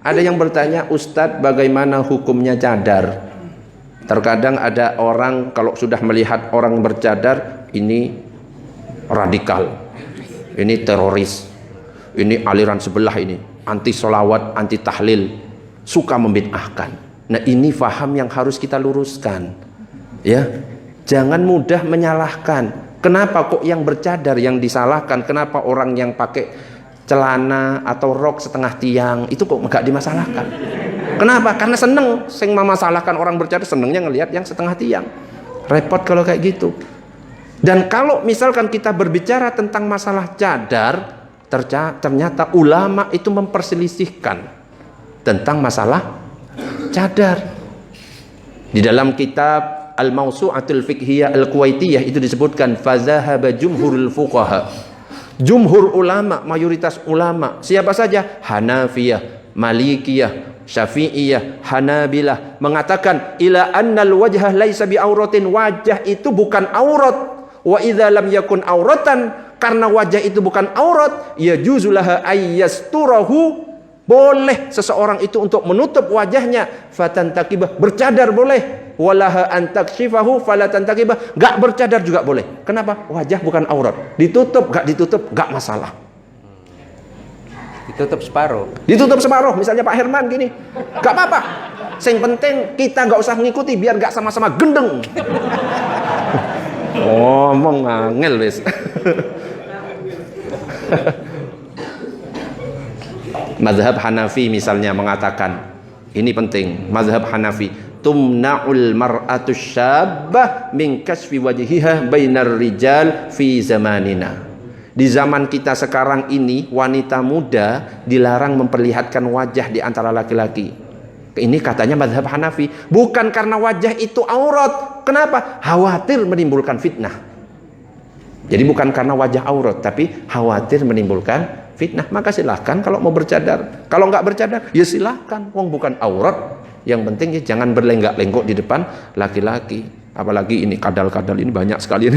Ada yang bertanya, Ustadz bagaimana hukumnya cadar? Terkadang ada orang kalau sudah melihat orang bercadar, ini radikal, ini teroris, ini aliran sebelah, ini anti solawat, anti tahlil, suka membid'ahkan. Nah ini faham yang harus kita luruskan, ya. Jangan mudah menyalahkan. Kenapa kok yang bercadar yang disalahkan? Kenapa orang yang pakai celana atau rok setengah tiang itu kok nggak dimasalahkan? Kenapa? Karena seneng. Sing memasalahkan orang bercadar senengnya ngelihat yang setengah tiang. Repot kalau kayak gitu. Dan kalau misalkan kita berbicara tentang masalah cadar, ternyata ulama itu memperselisihkan tentang masalah cadar. Di dalam kitab Al-Mawsu'atul Fiqhiyah Al-Kuwaitiyah itu disebutkan fazahaba jumhurul fuqaha. Jumhur ulama, mayoritas ulama, siapa saja? Hanafiyah, Malikiyah, Syafi'iyah, Hanabilah mengatakan ila annal wajhah laisa bi auratin, wajah itu bukan aurat. Wa idza lam yakun auratan, karena wajah itu bukan aurat, ya juzulaha ayyasturahu, boleh seseorang itu untuk menutup wajahnya, fatantakibah, bercadar boleh, walaha antakshifahu falatantakibah, gak bercadar juga boleh. Kenapa? Wajah bukan aurat, ditutup gak masalah. Ditutup separuh. Ditutup separuh, misalnya Pak Herman gini, gak apa-apa. Yang penting kita gak usah ngikuti biar gak sama-sama gendeng. Ngomong angel wis. Mazhab Hanafi misalnya mengatakan, ini penting, mazhab Hanafi, tumna'ul mar'atu syabbah min kasfi wajhiha bainar rijal fi zamanina. Di zaman kita sekarang ini, wanita muda dilarang memperlihatkan wajah di antara laki-laki. Ini katanya mazhab Hanafi, bukan karena wajah itu aurat. Kenapa? Khawatir menimbulkan fitnah. Jadi bukan karena wajah aurat, tapi khawatir menimbulkan fitnah. Maka silahkan kalau mau bercadar. Kalau nggak bercadar, ya silahkan. Wong bukan aurat. Yang penting ya jangan berlenggak-lenggok di depan laki-laki. Apalagi ini kadal-kadal ini banyak sekali.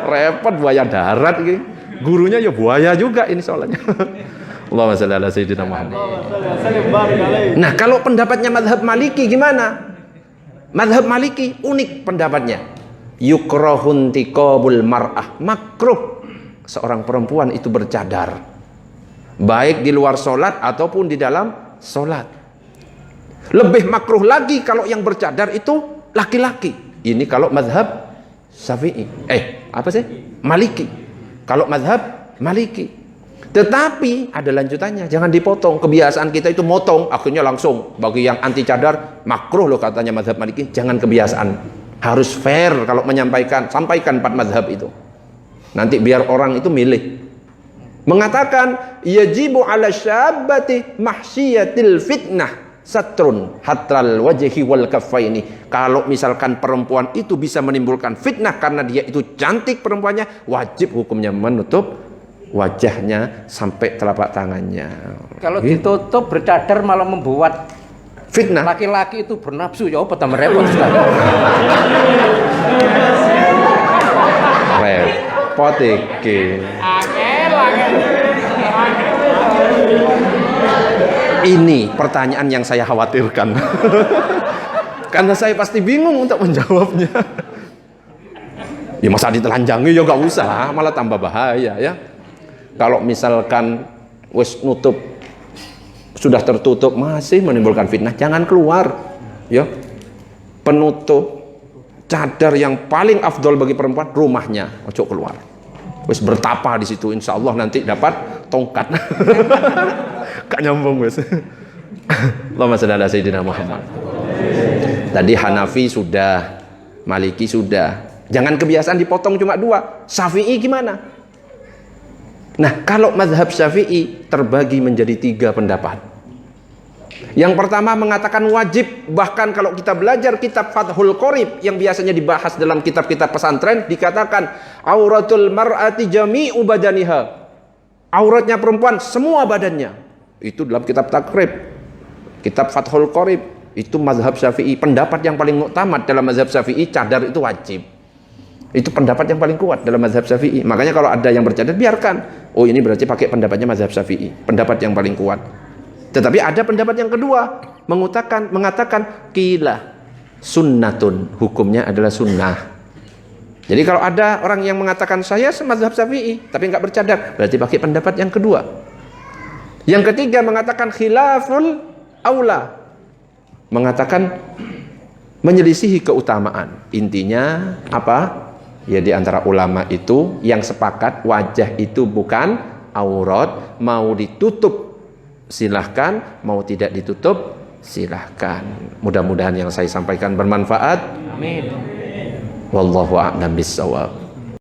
Repot, buaya darat ini. Gurunya ya buaya juga ini soalnya. Allahumma shalli ala sayyidina Muhammad. Nah, kalau pendapatnya mazhab Maliki gimana? Mazhab Maliki unik pendapatnya. Yukrahun tiqabul mar'ah, makruh seorang perempuan itu bercadar, baik di luar sholat ataupun di dalam sholat. Lebih makruh lagi kalau yang bercadar itu laki-laki. Ini kalau mazhab Syafi'i. Maliki. Kalau mazhab Maliki. Tetapi ada lanjutannya, jangan dipotong. Kebiasaan kita itu motong, akhirnya langsung. Bagi yang anti cadar, makruh loh katanya mazhab Maliki. Jangan kebiasaan. Harus fair kalau menyampaikan, sampaikan 4 mazhab itu. Nanti biar orang itu milih. Mengatakan yajibu ala syabati mahsyiyatil fitnah satrun hatral wajhi wal kaffaini. Kalau misalkan perempuan itu bisa menimbulkan fitnah karena dia itu cantik perempuannya, wajib hukumnya menutup wajahnya sampai telapak tangannya. Kalau ditutup bercadar malah membuat fitnah. Laki-laki itu bernafsu, ya apa tambah repot sekali. Repot iki. Ini pertanyaan yang saya khawatirkan. Karena saya pasti bingung untuk menjawabnya. Ya masa ditelanjangi ya nggak usah, malah tambah bahaya ya. Kalau misalkan wis nutup, sudah tertutup masih menimbulkan fitnah, jangan keluar ya. Penutup cadar yang paling afdol bagi perempuan rumahnya, ojo keluar. Wis bertapa di situ, insya Allah nanti dapat tongkat. Gak nyambung wis. Allahumma shalli ala sayyidina Muhammad. Tadi Hanafi sudah, Maliki sudah. Jangan kebiasaan dipotong cuma 2. Syafi'i gimana? Nah, kalau mazhab Syafi'i terbagi menjadi 3 pendapat. Yang pertama mengatakan wajib, bahkan kalau kita belajar kitab Fathul Qorib yang biasanya dibahas dalam kitab-kitab pesantren, dikatakan auratul mar'ati jami'u badaniha. Auratnya perempuan semua badannya. Itu dalam kitab Takrib, kitab Fathul Qorib. Itu mazhab Syafi'i. Pendapat yang paling muktamad dalam mazhab Syafi'i, cadar itu wajib. Itu pendapat yang paling kuat dalam mazhab Syafi'i. Makanya kalau ada yang bercadar, biarkan. Oh, ini berarti pakai pendapatnya mazhab Syafi'i, pendapat yang paling kuat. Tetapi ada pendapat yang kedua, mengatakan qila sunnatun, hukumnya adalah sunnah. Jadi kalau ada orang yang mengatakan saya semadzhab Syafi'i tapi enggak bercadar, berarti pakai pendapat yang kedua. Yang ketiga mengatakan khilaful aula, mengatakan menyelisihi keutamaan. Intinya apa? Ya di antara ulama itu yang sepakat wajah itu bukan aurat, mau ditutup silahkan, mau tidak ditutup silahkan. Mudah-mudahan yang saya sampaikan bermanfaat. Amin. Wallahu a'lam bishawab.